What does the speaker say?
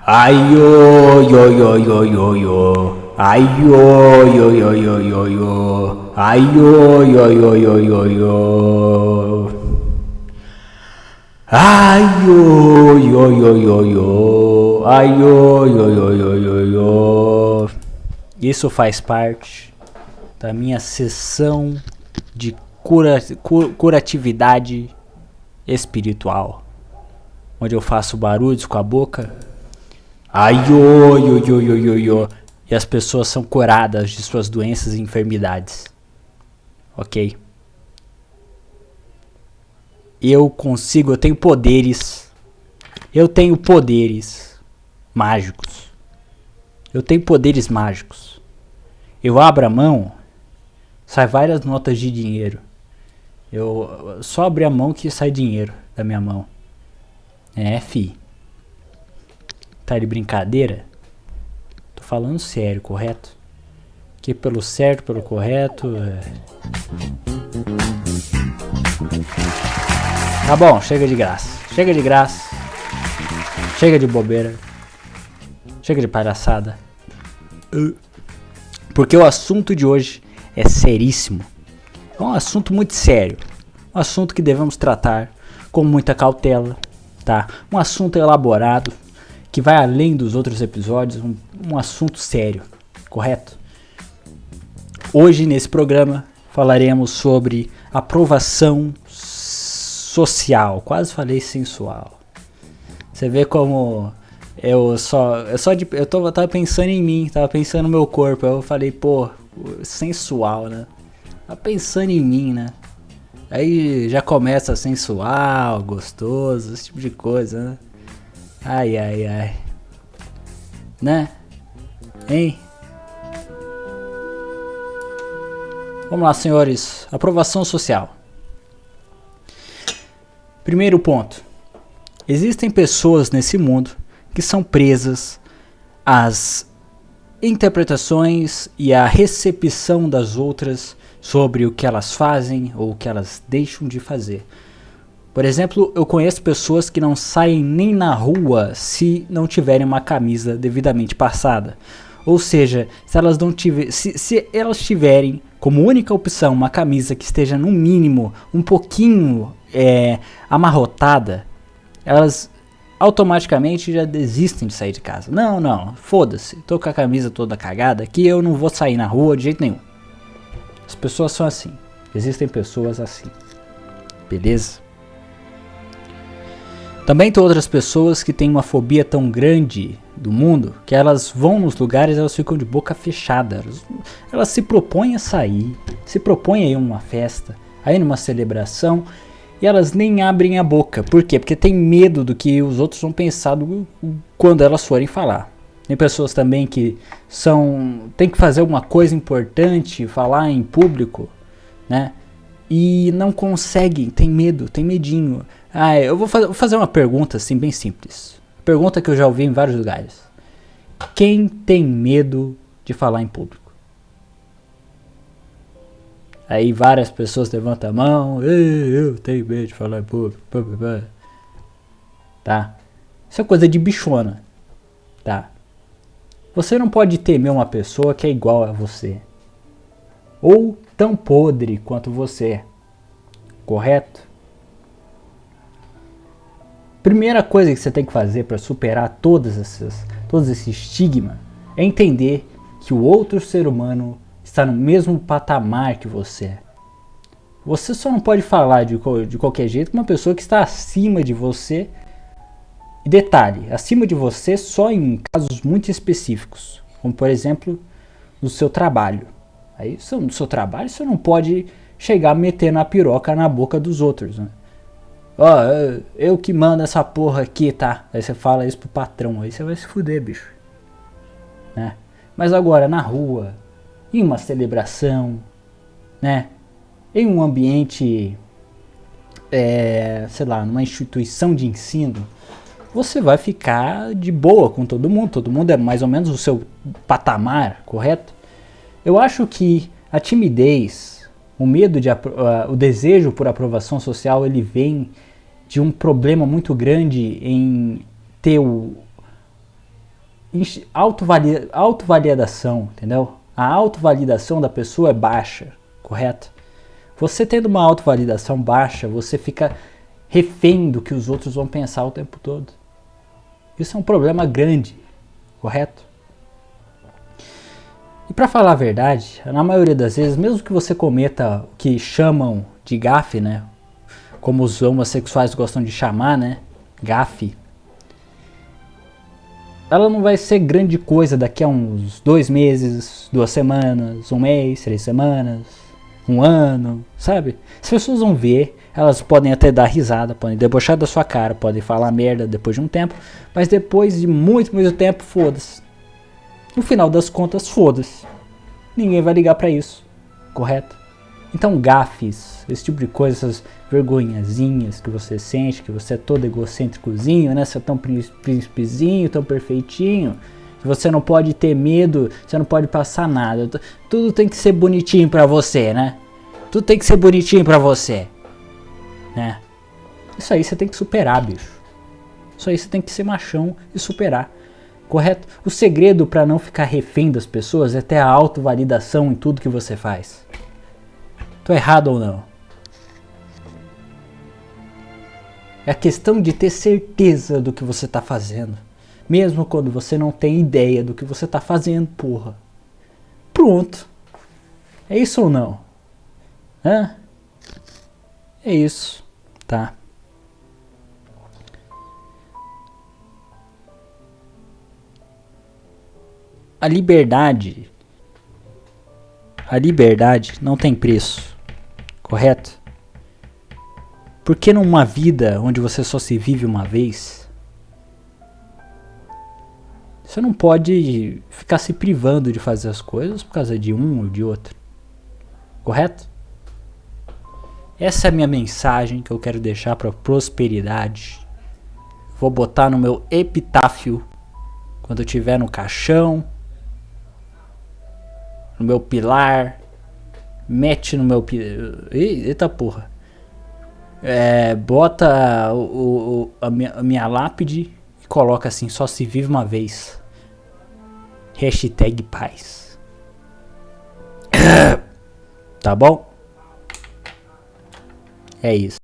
Ai yo yo yo yo yo yo. Ai yo yo yo yo yo yo. Ai yo yo yo yo yo yo. Ai yo yo yo yo yo. Ai yo yo yo yo yo yo. Isso faz parte da minha sessão de curatividade espiritual, onde eu faço barulhos com a boca. Ai yo yo yo yo yo yo. E as pessoas são curadas de suas doenças e enfermidades. Ok? Eu tenho poderes. Eu tenho poderes mágicos. Eu tenho poderes mágicos. Eu abro a mão, sai várias notas de dinheiro. Eu só abro a mão que sai dinheiro da minha mão. É, fi. Tá de brincadeira? Tô falando sério, correto? Que pelo certo, pelo correto. Tá bom, chega de graça. Chega de graça. Chega de bobeira. Chega de palhaçada. Porque o assunto de hoje é seríssimo. É um assunto muito sério. Um assunto que devemos tratar com muita cautela, tá? Um assunto elaborado, que vai além dos outros episódios, um assunto sério, correto? Hoje, nesse programa, falaremos sobre aprovação social. Quase falei sensual. Você vê como eu tava pensando em mim, tava pensando no meu corpo. Eu falei, pô, sensual, né? Tava pensando em mim, né? Aí já começa sensual, gostoso, esse tipo de coisa, né? Ai, ai, ai. Né? Hein? Vamos lá, senhores. Aprovação social. Primeiro ponto. Existem pessoas nesse mundo que são presas às interpretações e à recepção das outras sobre o que elas fazem ou o que elas deixam de fazer. Por exemplo, eu conheço pessoas que não saem nem na rua se não tiverem uma camisa devidamente passada. Ou seja, se elas tiverem como única opção uma camisa que esteja no mínimo um pouquinho amarrotada, elas automaticamente já desistem de sair de casa. Não, foda-se, tô com a camisa toda cagada aqui, eu não vou sair na rua de jeito nenhum. As pessoas são assim, existem pessoas assim, beleza? Também tem outras pessoas que têm uma fobia tão grande do mundo que elas vão nos lugares e elas ficam de boca fechada. Elas se propõem a sair, se propõem a ir a uma festa, a ir numa celebração e elas nem abrem a boca. Por quê? Porque tem medo do que os outros vão pensar quando elas forem falar. Tem pessoas também que tem que fazer alguma coisa importante, falar em público, né? E não conseguem, tem medo, tem medinho. Eu vou fazer uma pergunta assim bem simples. Pergunta que eu já ouvi em vários lugares. Quem tem medo de falar em público? Aí várias pessoas levantam a mão. Eu tenho medo de falar em público. Tá? Isso é coisa de bichona. Tá? Você não pode temer uma pessoa que é igual a você. Ou tão podre quanto você. Correto? Primeira coisa que você tem que fazer para superar todo esse estigma é entender que o outro ser humano está no mesmo patamar que você. Você só não pode falar de qualquer jeito com uma pessoa que está acima de você. E detalhe, acima de você só em casos muito específicos, como por exemplo no seu trabalho. Aí no seu trabalho você não pode chegar metendo a piroca na boca dos outros, né? Eu que mando essa porra aqui, tá? Aí você fala isso pro patrão, aí você vai se fuder, bicho. Né? Mas agora, na rua, em uma celebração, né? Em um ambiente, sei lá, numa instituição de ensino, você vai ficar de boa com todo mundo é mais ou menos o seu patamar, correto? Eu acho que a timidez, o medo, o desejo por aprovação social, ele vem de um problema muito grande em ter autovalidação, entendeu? A autovalidação da pessoa é baixa, correto? Você tendo uma autovalidação baixa, você fica refém do que os outros vão pensar o tempo todo. Isso é um problema grande, correto? E para falar a verdade, na maioria das vezes, mesmo que você cometa o que chamam de gafe, né? Como os homossexuais gostam de chamar, né? Gafe. Ela não vai ser grande coisa daqui a uns 2 meses, 2 semanas, 1 mês, 3 semanas, 1 ano, sabe? As pessoas vão ver, elas podem até dar risada, podem debochar da sua cara, podem falar merda depois de um tempo, mas depois de muito, muito tempo, foda-se. No final das contas, foda-se. Ninguém vai ligar pra isso, correto? Então gafes, esse tipo de coisa, essas vergonhazinhas que você sente, que você é todo egocêntricozinho, né? Você é tão príncipezinho, tão perfeitinho, que você não pode ter medo, você não pode passar nada. Tudo tem que ser bonitinho pra você, né? Tudo tem que ser bonitinho pra você, né? Isso aí você tem que superar, bicho. Isso aí você tem que ser machão e superar, correto? O segredo pra não ficar refém das pessoas é ter a autovalidação em tudo que você faz. Tô errado ou não? É a questão de ter certeza do que você tá fazendo. Mesmo quando você não tem ideia do que você tá fazendo, porra. Pronto. É isso ou não? Hã? É isso, tá? A liberdade não tem preço. Correto? Porque numa vida onde você só se vive uma vez, você não pode ficar se privando de fazer as coisas por causa de um ou de outro. Correto? Essa é a minha mensagem que eu quero deixar para a prosperidade. Vou botar no meu epitáfio quando eu estiver no caixão, no meu pilar. Mete no meu... Eita porra. Bota a minha lápide e coloca assim, só se vive uma vez. Hashtag paz. Tá bom? É isso.